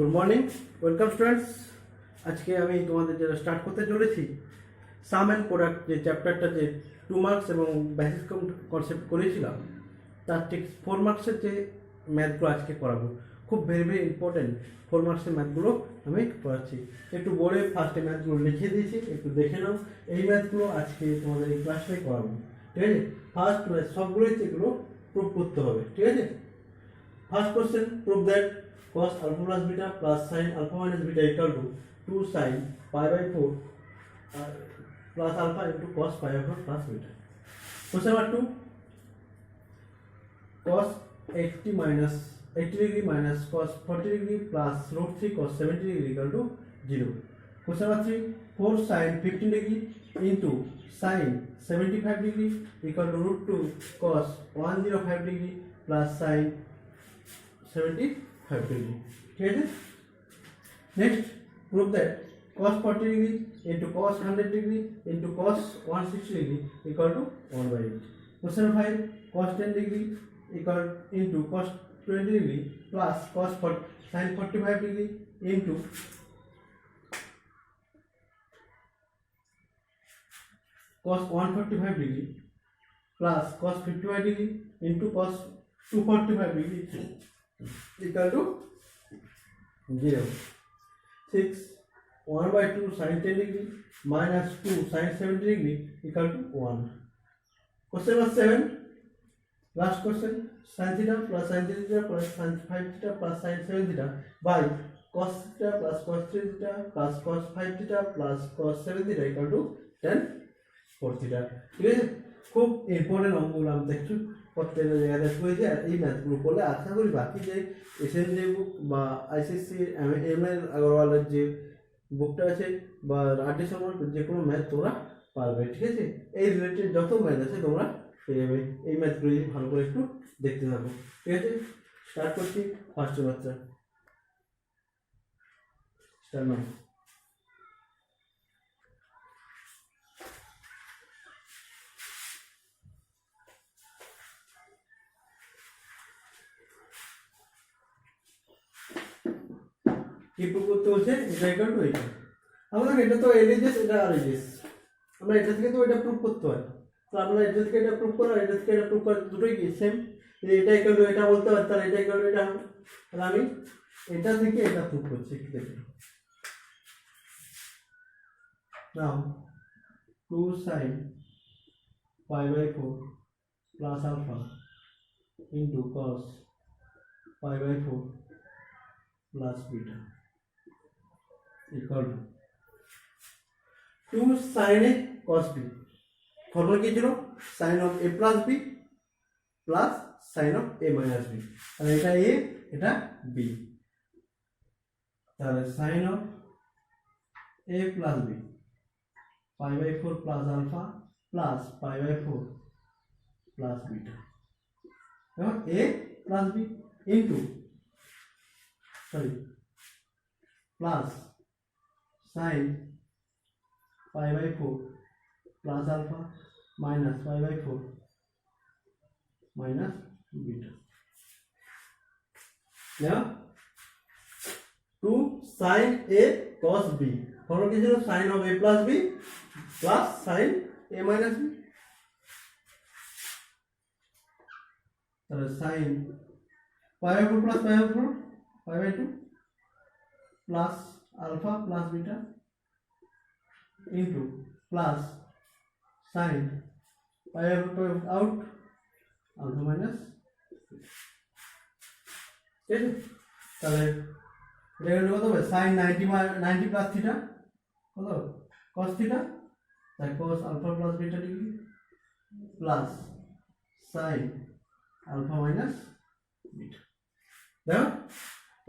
Good morning, welcome students. আজকে আমি তোমাদের যেটা স্টার্ট করতে চলেছি, সাম অ্যান্ড প্রোডাক্ট যে চ্যাপ্টারটা যে 2 মার্কস এবং বেসিস কনসেপ্ট করেছিলাম, তার ঠিক 4 মার্কসের যে ম্যাথগুলো আজকে করাবো। খুব ভেরি ভেরি ইম্পর্টেন্ট 4 মার্কসের ম্যাথগুলো আমি পড়াচ্ছি। একটু বোর্ডে ফার্স্টে ম্যাথগুলো লিখে দিয়েছি, একটু দেখে নাও। এই ম্যাথগুলো আজকে তোমাদের এই ক্লাসটাই করাবো, ঠিক আছে? ফার্স্ট ম্যাথ সবগুলোই এগুলো প্রুভ করতে হবে, ঠিক আছে? First question, prove that cos alpha plus beta plus sin alpha minus beta equal to 2 sin pi by 4 plus alpha into cos pi by 4 plus beta. Question number 2, cos 80 degree minus cos 40 degree plus root 3 cos 70 degree equal to 0. Question number 3, 4 sin 15 degree into sin 75 degree equal to root 2 cos 105 degree plus sin 75 degree. ठीक है? Next, prove that cos 40 degree into cos 100 degree into cos 160 degree equal to 1 by 8. Question 5, cos 10 degree equal into cos 20 degree plus cos sin 45 degree into cos 145 degree plus cos 55 degree into cos 245 degree equal to 0. 6, 1 by 2 sin 10 degree minus 2 sin 70 degree equal to 1. Question number 7, last question, sin theta plus sin 3 theta plus sin 5 theta plus sin 7 theta by cos theta plus cos 3 theta plus cos 5 theta plus cos 7 theta equal to tan 4 theta. ঠিক আছে? খুব important অঙ্কগুলো আমি দেখছি প্রত্যেকটা জায়গায় হয়েছে। আর এই ম্যাথগুলো করলে আশা করি বাকি যে এসএনজে বুক বা আইসিএসসি এমএল আগরওয়ালের যে বুকটা আছে বা রাড্ডি সমান যে কোনো ম্যাথ তোমরা পারবে, ঠিক আছে? এই রিলেটেড যত ম্যাথ আছে তোমরা পেয়ে যাবে। এই ম্যাথগুলো ভালো করে একটু দেখতে থাকো, ঠিক আছে? স্টার্ট করছি ফার্স্ট বাচ্চা স্টার্ট নাও। কি প্রুভ করতে বলছে? এটা ইকুয়াল টু এটা। আমরা এটা তো এলিজেস, এটা আর এলিজেস, আমরা এটা থেকে তো এটা প্রুভ করতে হয়। তো আমরা এটা থেকে এটা প্রুভ করা, এটা থেকে এটা প্রুভ করা, দুটোই কি সেম? এটা ইকুয়াল টু এটা বলতে পারি, তাহলে এটা ইকুয়াল টু এটা হবে। তাহলে আমি এটা থেকে এটা প্রুভ করছি, একটু দেখি নাও। 2 sin pi by 4 plus alpha into cos pi by 4 plus beta equal to 2 sin a cos b। Formula কি ছিল? sin of a plus b plus sin of a minus b। তাহলে এটা a, এটা b। তাহলে sin of a plus b pi by 4 plus alpha plus pi by 4 plus beta। এখন a plus b into plus sin pi by 4 plus alpha minus pi by 4 minus beta। now 2 sin a cos b, formula কি ছিল? sin of a plus b plus sin a minus b। তাহলে sin pi by 4 plus pi by 4 pi by 2 plus alpha plus beta into plus sin pi by 4 out alpha minus, ঠিক আছে? তাহলে এটা কত হবে? sin 90 plus theta কত? cos theta, তাই cos alpha plus beta degree plus sin alpha minus beta। দেখো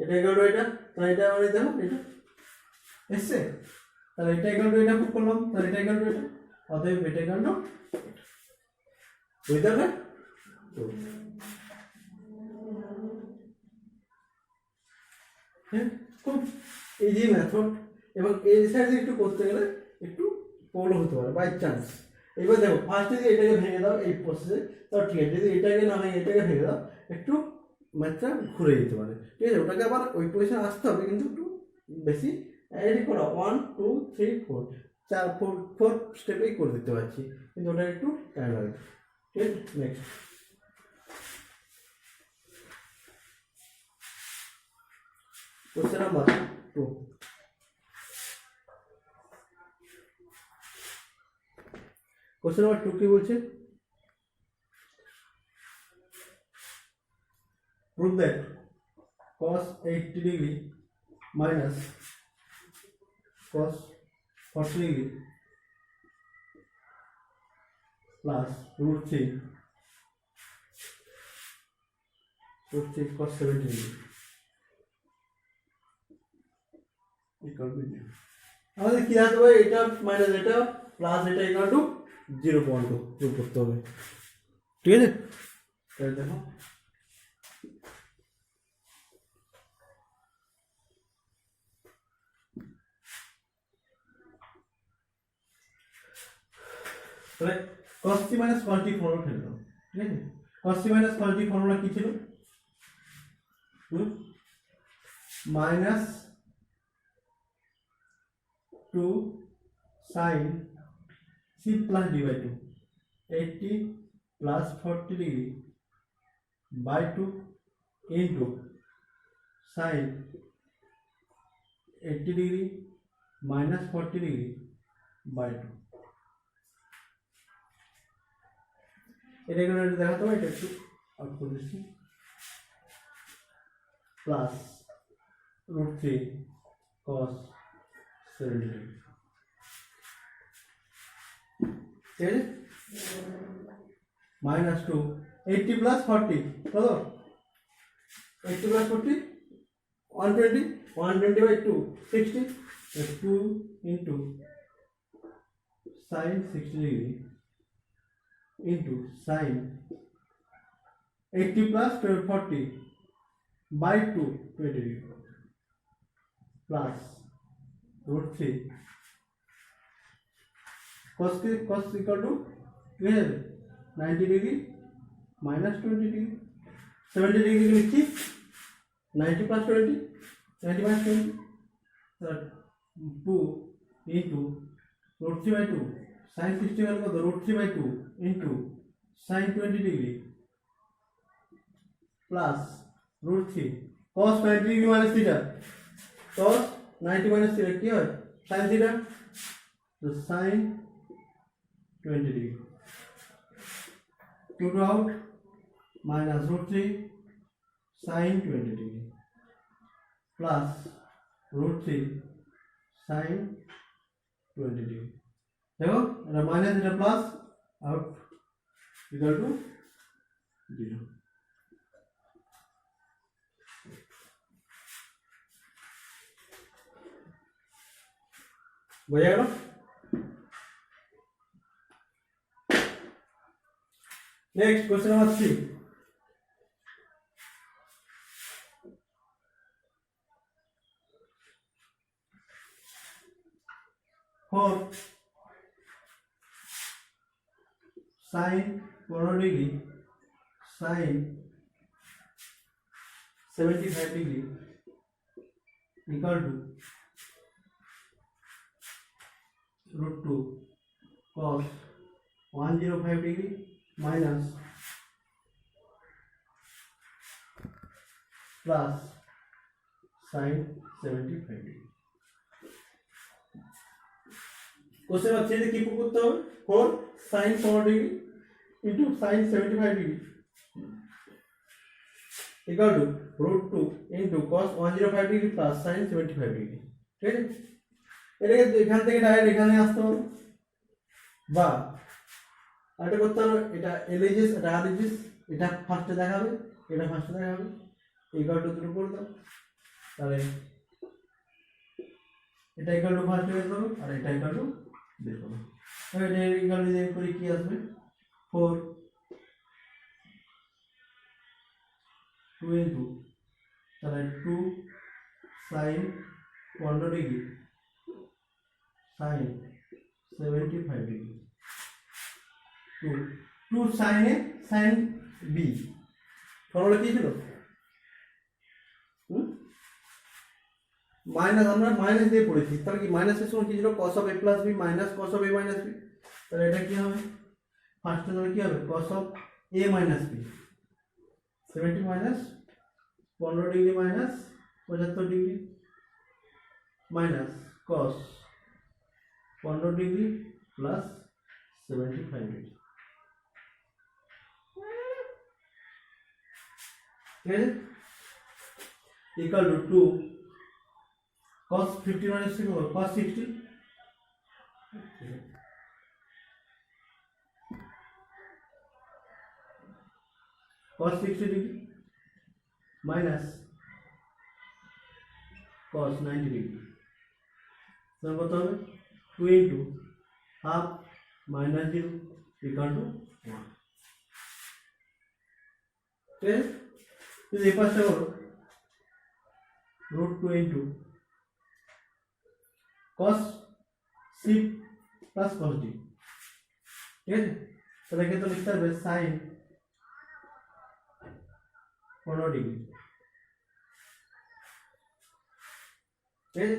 এটা ইকুয়াল টু এটা, তাহলে এটা মানে দেখো এটা এসছে, তাহলে এটা ইকুয়াল টু এটা প্রুভ করলাম, তাহলে এটা ইকুয়াল টু এটা, অতএব এটা ইকুয়াল টু বুঝতে পারলে? খুব ইজি মেথড, এবং এই সাইডে একটু করতে গেলে একটু প্রবলেম হতে পারে বাই চান্স। এবার দেখো ফার্স্ট যদি এটাকে ভেঙে দাও এই প্রসেসে, তাও ঠিক আছে। যদি এটাকে না ভেঙে এটাকে ভেঙে দাও, একটু ম্যাথটা ঘুরে যেতে পারে, ঠিক আছে। ওটাকে আবার ওই পজিশনে আসতে হবে, কিন্তু একটু বেশি এডিট করা 1 2 3 4 4 স্টেপেই করে দিতে পারছি, কিন্তু ওটা একটু টাইম লাগে, ঠিক আছে। Next question number 2। Question number 2 কি বলছে? Prove that cos 80 degree minus cos 40 degree plus root 3 cos 70 degree equal to 0। আমাদের কি আসবে? এটা মাইনাস এটা প্লাস এটা ইকুয়াল টু 0.2 প্রুভ করতে হবে, ঠিক আছে। তাহলে দেখো তাহলে cos t minus cos t formula ফেলে দাও, ঠিক আছে। cos t minus cos t formula কি ছিল? Minus 2 sin c plus d by 2 80 plus 40 degree by 2 into sin 80 degree minus 40 degree by 2। এটা এখানে দেখাতে হবে, এটা একটু আউট করে দিচ্ছি, প্লাস root 3 cos 70 degree, ঠিক আছে। মাইনাস 2 80 প্লাস 40 কত? 80 plus 40 120 120 by 2 60, 2 into sin 60 degree into sin 80 plus 40 by 2 20 degree plus root 3 cos equal to 90 degree minus 20 degree 70 degree লিখছি 90 plus 20 90 minus 20 2 into root 3 by 2 sin 60 মানে কত? root 3 by 2 into sin 20 degree plus root 3 cos 90 degree minus theta, cos 90 minus theta কি হয়? sin theta, so sin 20 degree 2 to out minus root 3 sin 20 degree plus root 3 sin 20 degree। देखो এটা minus এটা plus out equal to 0। বোঝা গেল? Next question number 3। for sin 15 degree sin 75 degree equal to root 2 cos 105 degree minus plus sin 75 degree। Question अच्छे से की करते হবে 4 sin 4 degree into sin 75 degree equal to root 2 into cos 105 degree plus sin 75 degree, ঠিক আছে। এটাকে এখান থেকে ডাইরেক্ট এখানে আসতে হবে, বা এটা করতে হবে, এটা এলএজিস এটা আরএজিস, এটা ফার্স্টে দেখাবে এটা ফার্স্টে দেখাবে, ইকুয়াল টু দুটো করে দাও, তাহলে এটা ইকুয়াল টু ফার্স্টে বের করো আর এটা ইকুয়াল টু বের করো। তবে এটা ইকুয়াল টু বের করে কি আসবে? 4 2 into তাহলে 2 sin 15 degree sin 75 degree 2 sin a sin b formula কি ছিল? মাইনাস আমরা মাইনাস দিয়ে পড়েছি, তাহলে কি মাইনাসের সময় কি ছিল cos of a plus b minus cos of a minus b, তাহলে এটা কি হবে ফার্স্টে তাহলে কি হবে cos of a minus b 70 minus 15 degree minus 75 degree minus cos 15 degree plus 75 degree, ঠিক আছে, equal to 2 cos 50 minus 6 cos 60 cos 60 degree minus cos 90 degree, so কত হবে 2 into half minus 0 equal to 1, ঠিক আছে, যদি এই পাশটা করো root 2 into cos c plus cos d, ঠিক আছে, তাহলে কি তো লিখতে হবে sin 15 ডিগ্রি, ঠিক আছে,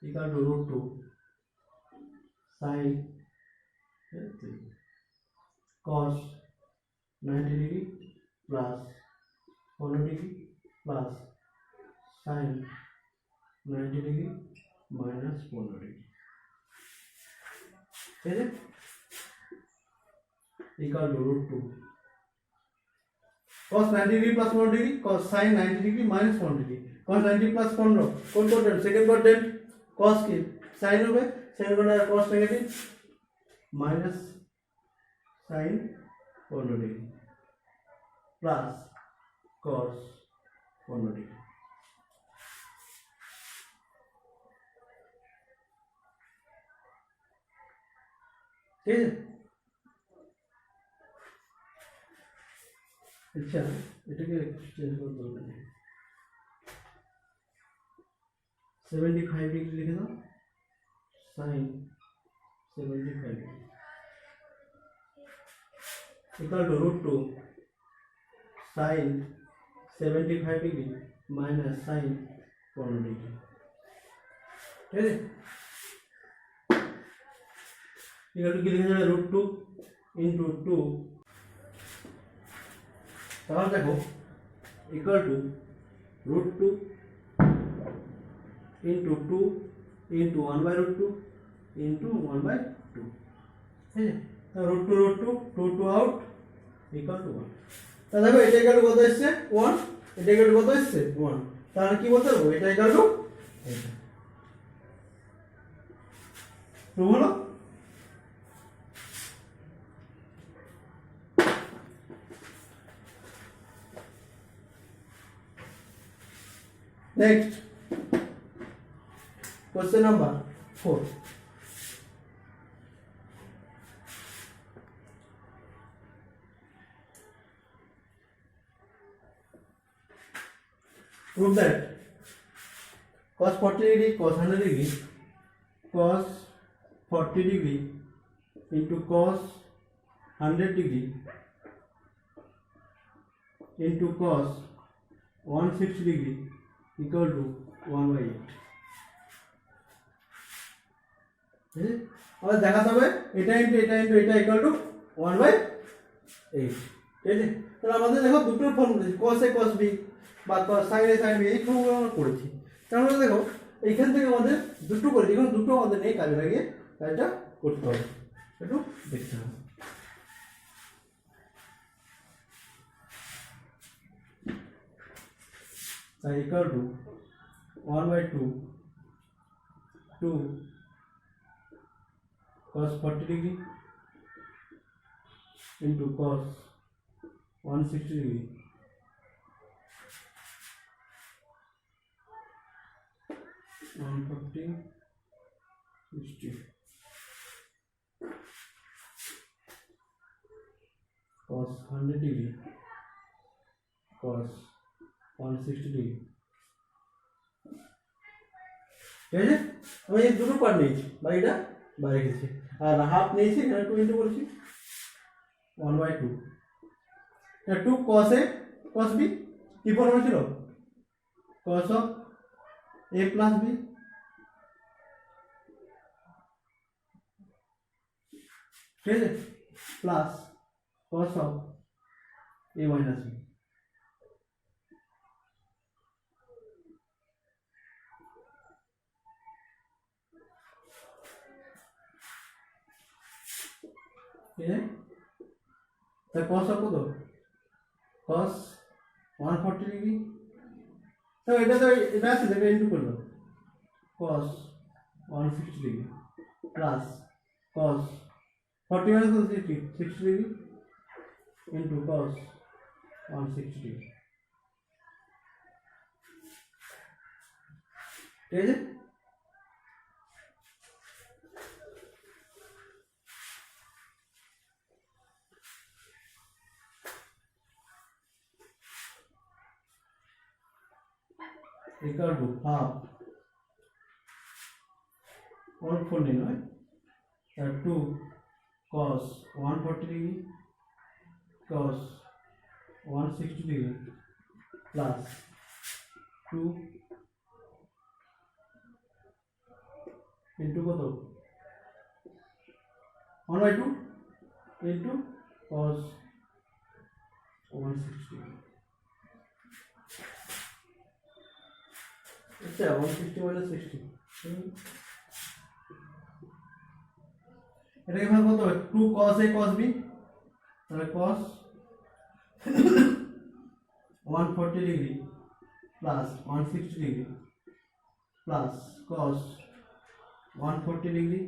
equal to root 2 sin cos 90 degree plus 15 degree plus sin 90 degree minus 15 degree, ठीक है, equal to root 2 cos 90 degree plus 15 degree cos sin 90 degree minus 15 degree, cos 90 plus 15 কোন কোটেন্ট সেকেন্ড কোটেন্ট cos কি sin হবে, sin কোনটা cos negative minus sin 15 degree plus cos 15 degree, ठीक है, अच्छा এটাকে চেঞ্জ করতে হবে 75 ডিগ্রি লিখে দাও sin 75 degree equal to root 2 sin 75 degree minus sin 15 degree, ठीक है, equal to কি লিখে যাবে root 2 into 2, তাহলে দেখো equal to root 2 into 2 into 1 by root 2 into 1 by 2, ठीक है, तो root 2 2 2 out equal to 1, তাহলে দেখো এটা ইকুয়াল টু কত আসছে 1, এটা ইকুয়াল টু কত আসছে 1, তাহলে কি বলতে পারবো এটা ইকুয়াল টু এটা, তো হলো next question number 4, prove that cos 40 degree cos 100 degree cos 40 degree into cos 100 degree into cos 160 degree equal to 1 by 8, আমাদের দেখাতে হবে এটা ইনটু এটা ইনটু এটা ইকুয়াল টু 1 বাই 8, ঠিক আছে, তাহলে আমাদের দেখো দুটোর formula cos a cos b বা sin a sin b এই ফর্মুলা আমরা করেছি, তাহলে দেখো এইখান থেকে আমাদের দুটো করে এখন দুটো আমাদের নেই কাজে লাগিয়ে কাজটা করতে হবে, একটু দেখতে হবে, তাই equal to 1 by 2 2 cos 40 degree into cos 160 degree cos 100 degree cos 160 degree, ঠিক আছে, আমি এই দুটো পার্ট নিয়েছি বাকিটা বাইরে গেছি আর হাফ নিয়েছি এখানে 2 ইন্টু করেছি, 1/2 এটা 2 cos a cos b কি ফর্মুলা ছিল cos of a plus b ঠিক আছে plus cos of a minus b ঠিক আছে তা cos of কত cos 140 ডিগ্রি তো এটা আছে দেখে ইনটু করব cos 160 degree plus cos 40 minus 60 degree into cos 160 degree ঠিক আছে equal to half 140 right 2 cos 140 degree cos 160 degree plus 2 into কত 1/2 into cos 160 degree अच्छा 160 minus 60 এটাকে ভাগ কত হবে 2 cos a cos b তাহলে cos 140 degree plus 160 degree plus cos 140 degree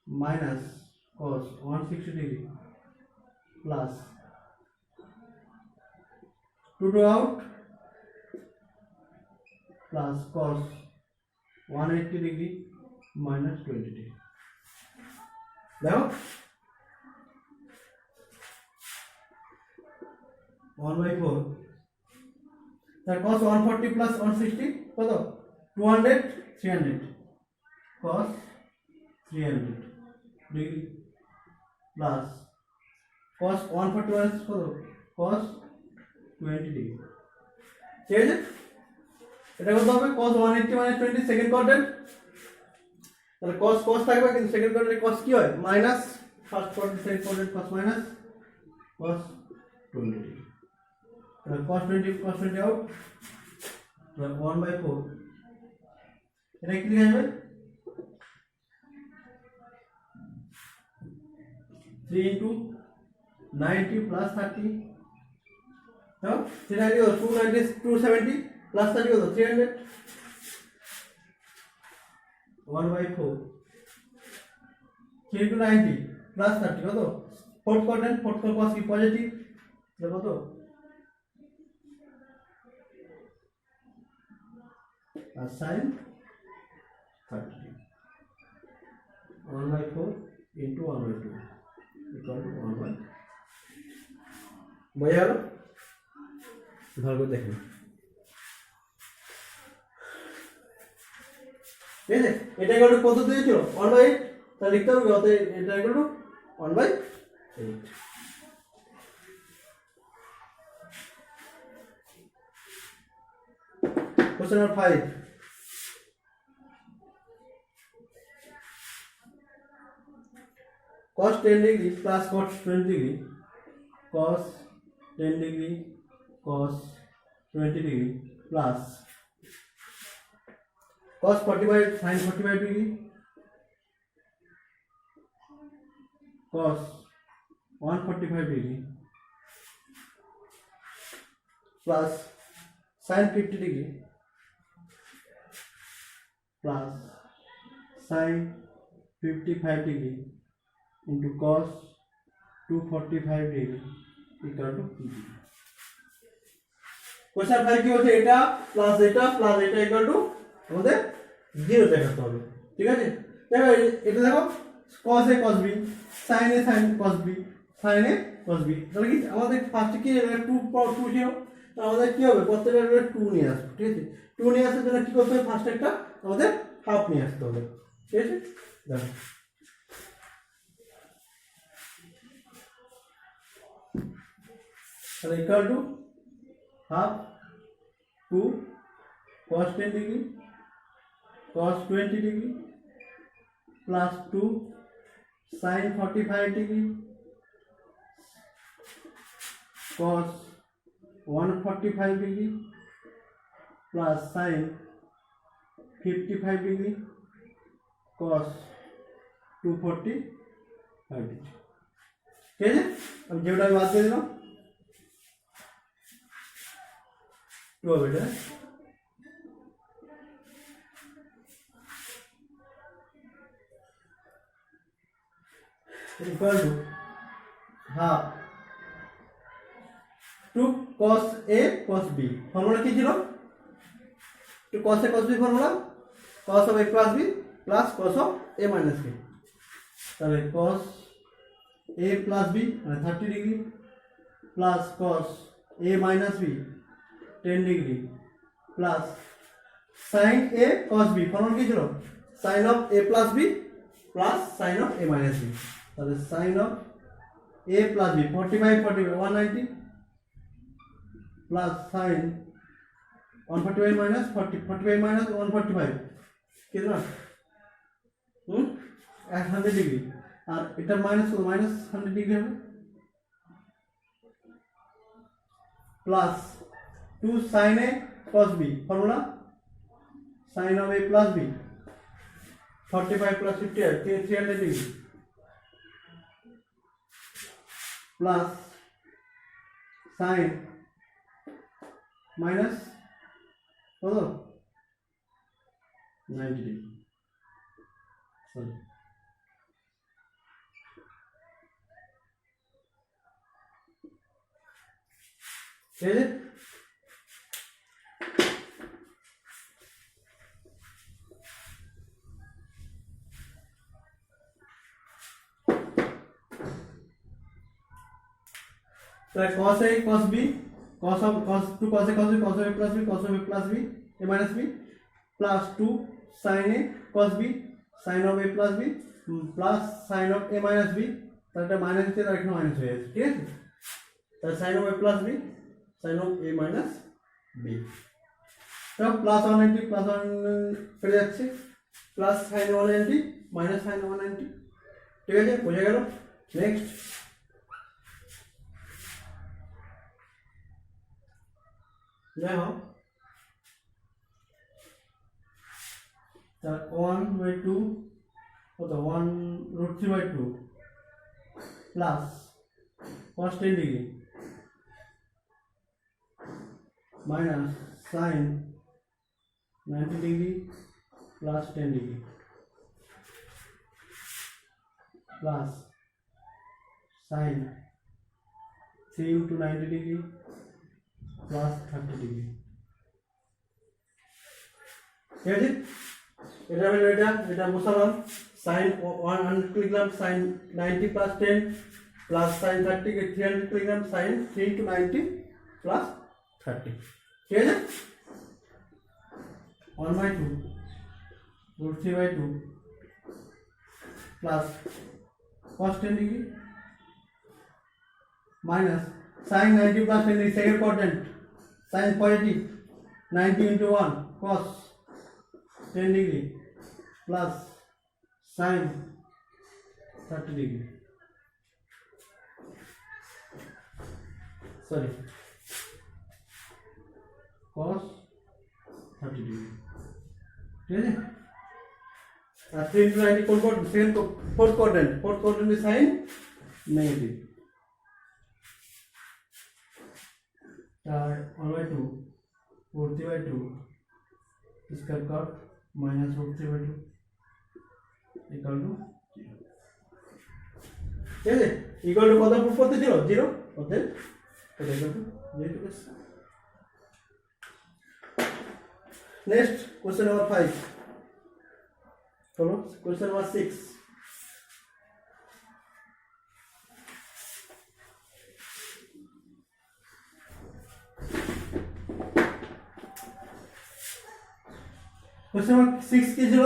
minus cos 160 degree plus 2 out plus cos 180 degree minus 20 degree দেখো 1/4 তার cos 140 plus 160 কত 200 300 cos 300 degree plus cos 140 minus কত cos 20 degree ঠিক আছে এটা কত হবে cos 180 minus 20 সেকেন্ড কোয়াড্রেন্ট তাহলে cos cos থাকবে কিন্তু সেকেন্ড কোয়াড্রেন্টে cos কি হয় minus first quadrant second quadrant cos minus cos 20 degree তাহলে cos 20 আউট তাহলে 1/4 এটা কি লিখা যাবে 3 into 90 plus 30 তো 390 or 270 plus 30 কত 300 1/4 3 into 90 plus 30 কত fourth quadrant cos কি পজিটিভ এটা কত আর sin 30 1/4 into 1/2 equal to 1/, বোঝা গেল ভালো করে দেখুন ঠিক আছে এটা ইকুয়াল টু কত দিয়েছিল 1/8 তাহলে লিখতে হবে কত এটা equal to 1/8 question number 5 cos 10 degree plus cos 20 degree cos 10 degree cos 20 degree plus cos 45 sin 45 degree cos 145 degree plus sin 50 degree plus sin 55 degree into cos 245 degree equal to question 5 কি হচ্ছে এটা plus এটা equal to আমাদের 0 দেখাতে হবে ঠিক আছে দেখো এটা দেখো cos a cos b sin a sin cos b sin a cos b তাহলে কি আমাদের ফার্স্ট কি 2 ছিল তো আমাদের কি হবে প্রত্যেকটা 2 নিয়ে আসবে ঠিক আছে 2 নিয়ে আসার জন্য কি করতে হবে ফার্স্ট একটা আমাদের হাফ নিয়ে আসতে হবে ঠিক আছে দেখো তাহলে equal to half 2 cos 10 degree cos 20 degree plus 2 sin 45 degree cos 145 degree plus sin 55 degree cos 245 degree. ঠিক আছে, আমি যেটা বাদ দিয়ে দিলাম 2 হবে এটা। Equal to half 2 cos a cos b formula কি ছিল 2 cos a cos b formula cos of a plus b plus cos of a minus b তাহলে cos a plus b মানে 30 degree plus cos a minus b 10 degree plus sin a cos b formula কি ছিল sin of a plus b plus sin of a minus b তাহলে sin of a plus b 45 190 plus sin 145 minus 45 minus 145 कितना 100 degree और এটা minus 100 degree হবে plus 2 sin a cos b formula sin of a plus b 45 plus 50 300 degree plus sign minus कत 90 degree sorry ठीक है तो cos a cos b cos of cos 2 cos a cos b cos of a plus b cos of a plus b a minus b plus 2 sin a cos b sin of a plus b plus sin of a minus b তাহলে এটা minus হচ্ছে আর এখানে minus হয়ে যাচ্ছে ঠিক আছে তাহলে sin of a plus b sin of a minus b তো প্লাস 190 প্লাস 1 পেয়ে যাচ্ছে প্লাস sin 190 মাইনাস sin 190 ঠিক আছে বোঝা গেল নেক্সট देखो तो 1/2 तो 1√3/2 plus cos 10 degree minus sin 90 degree plus 10 degree plus sin 3 into 90 degree plus 30 degree ঠিক আছে এটা হলো এটা বসালাম sin 100 লিখলাম sin 90 plus 10 plus sin 30 কে 300 লিখলাম sin 3 into 90 plus 30 ঠিক আছে 1/2 √3/2 plus cos 10 degree minus sin 90 plus 10 is second quadrant sin positive 90 into 1 cos 10 degree plus sin 30 degree sorry cos 30 degree ठीक है 3 into 90 कौन कौन सेकंड फोर्थ क्वाड्रेंट में sin negative 1/2 √3/2 इसका cut minus √3/2 equal to ठीक है इक्वल टू कत proof करते ছিল 0 অতএব এটা equal to 0 next question number 5 चलो क्वेश्चन नंबर 6 क्वेश्चन नंबर 6 की ছিল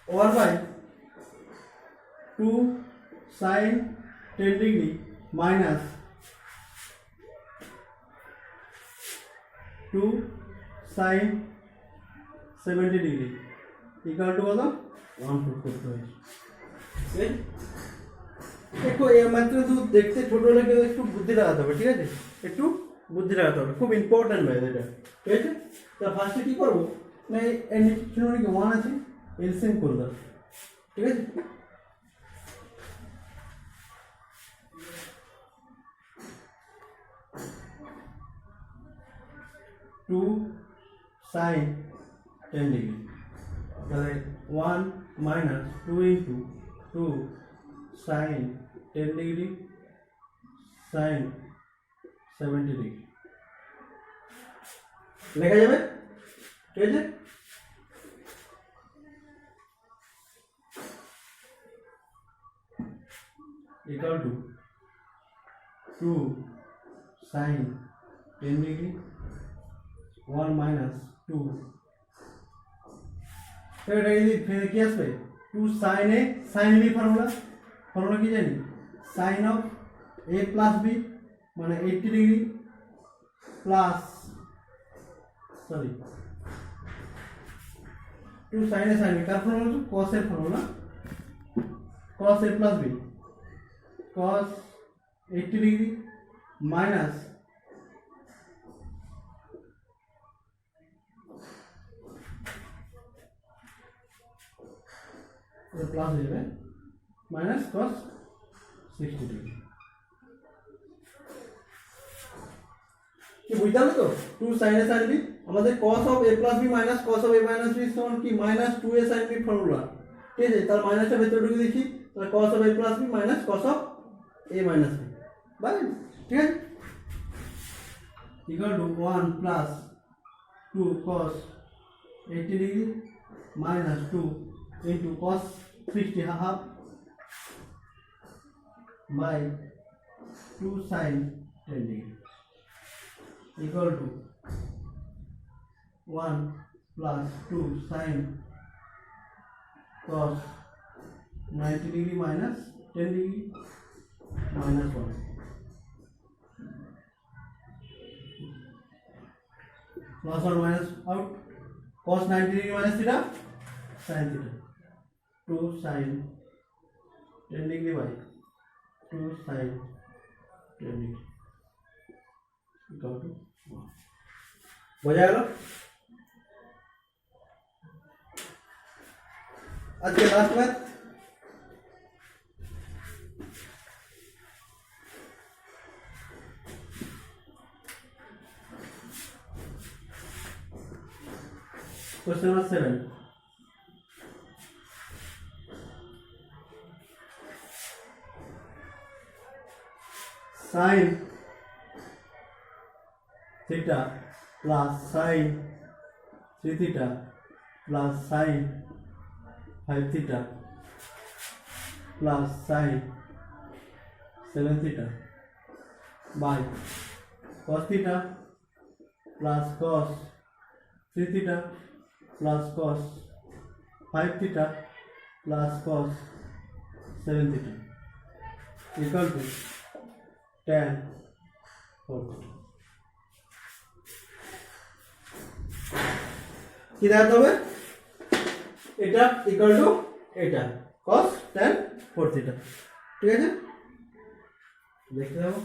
1/2 sin 10 degree minus 2 sin 70 degree equal to কত 1 ফুট করতে হয়েছে। একটু মাত্র তো দেখতে ছোট লাগে, একটু বুদ্ধি লাগাতে হবে, ঠিক আছে, একটু বুদ্ধি লাগাতে হবে, খুব ইম্পর্টেন্ট ম্যাথ এটা, ঠিক আছে। তা ফার্স্টে কী করবো না, এর নিচে নাকি 1 আছে, এলসিএম করে দাও, ঠিক আছে। টু সাইন 10 ডিগ্রি, তাহলে 1 minus 2 into 2 sine 10 degree sine 70 degree লেখা যাবে, ঠিক আছে। Equal to 2 sine 10 degree 1 minus 2, এটা যদি কি আসবে 2 sine A, sine B formula কি জানি, sine of A plus B মানে 80 degree plus, sorry 2 sine A sine B, কার ফর্মুলা হচ্ছে কস এর formula, cos A plus B, cos 80 degree minus plus হয়ে যাবে মাইনাস কস 60 ডিগ্রি। কি বুঝতে হবে তো, 2 sin a sin b আমাদের cos of a plus b minus cos of a minus b সমান কি minus 2a sin b formula, ঠিক আছে। তার মাইনাসটা ভেতরে ঢুকে দিচ্ছি, তাহলে cos of a plus b minus cos of a minus b, by, ঠিক আছে, equal to 1 plus 2 cos 80 degree minus 2 into cos 60 half by 2 sin 10 degree equal to 1 plus 2 sin cos 90 degree minus 10 degree minus 1 plus or minus out, cos 90 degree minus theta sin theta, 2 sin 10 degree by 2 sin 10 degree equal to 1, বোঝা গেল। আজকে last math, question number 7, sin theta plus sin 3 theta plus sin 5 theta plus sin 7 theta by cos theta plus cos 3 theta plus cos 5 theta plus cos 7 theta equal to tan 4 theta। কি দাঁড়াতে হবে, এটা equal to এটা cos tan 4 theta, ঠিক আছে, দেখতে যাবো।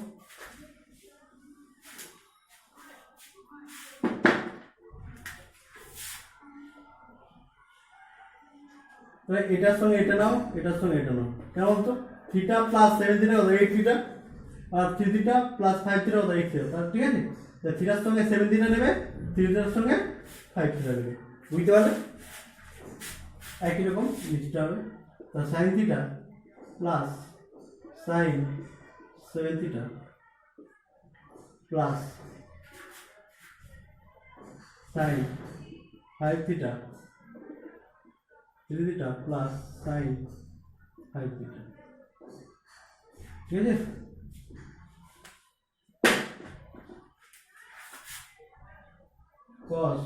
এটার সঙ্গে এটা নাও, এটার সঙ্গে এটা নাও, কেমন তো থিটা প্লাস 7 থিটা কত 8 থিটা, আর 3 থিটা প্লাস 5 থিটা কত 8 থিটা, ঠিক আছে। তো থিটার সঙ্গে 7 থিটা নেবে, 3 থিটার সঙ্গে 5 থিটা নেবে, বুঝতে পারলে, একই রকম লিখতে হবে। তো sine theta plus sign 7 theta plus sign 5 theta 3 theta plus sin 5 theta, ঠিক আছে। cos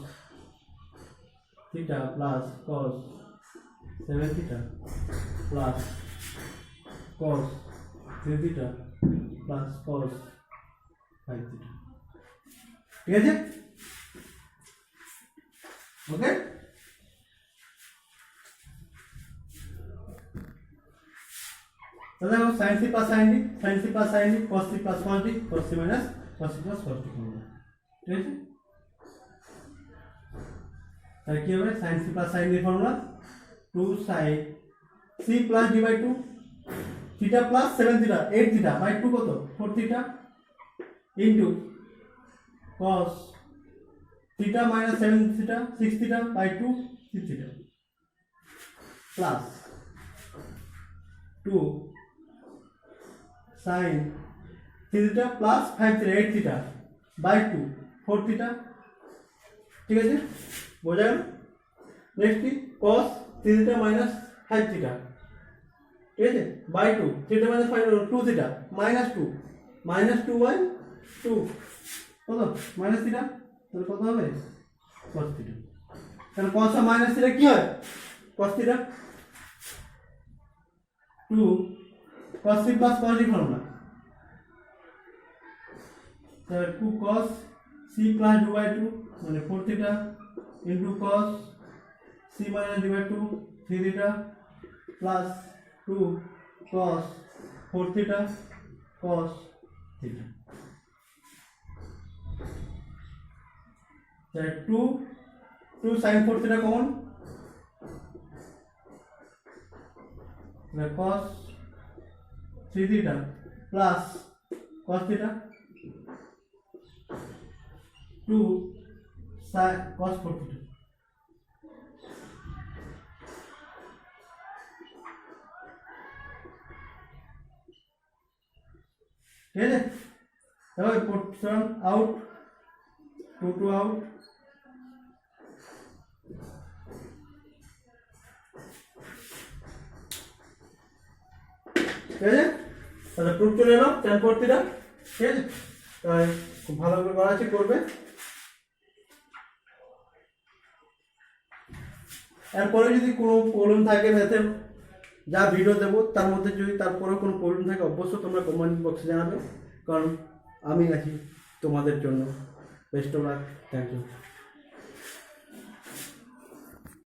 theta plus cos 7 theta plus cos 3 theta plus cos 5 theta, ঠিক আছে। ওকে, তাহলে দেখো sin c plus sin d, sin c plus sin d, cos c plus cos d, cos c minus cos c plus cos d formula. ঠিক আছে, তাহলে কি হবে sin c plus sin d formula 2 sin c plus d by 2 theta plus 7 theta 8 theta by 2 কত 4 theta into cos theta minus 7 theta 6 theta by 2 6 theta plus 2 sin theta plus 5 theta 8 theta by 2 4 theta. ঠিক আছে, বোঝা গেল। Next কি cos theta minus 5 theta, ঠিক আছে, by 2 theta minus 5 2 theta minus 2 by 2 কত minus theta, তাহলে কত হবে cos থিটা। তাহলে cos আর মাইনাস থিটা কি হয় cos theta 2 cos c plus cos d formula, তাহলে 2 cos c plus d by 2 মানে 4 theta into cos c minus d by 2 3 theta plus 2 cos 4 theta cos theta. তাহলে 2 sin 4 theta common, cos 3 theta plus cos theta 2 sin cos 4 theta. ঠিক আছে, এবার portion out 2 out, ঠিক আছে, তাহলে proof চলে এলো tan 4 থিটা। ঠিক আছে, তাই খুব ভালো করে করা আছে করবে। এরপরে যদি কোনো প্রবলেম থাকে ম্যাথে যা ভিডিও দেবো তার মধ্যে যদি তারপরে কোনো প্রবলেম থাকে অবশ্যই তোমরা কমেন্ট বক্সে জানাবে, কারণ আমি আছি তোমাদের জন্য। Best of luck, thank you.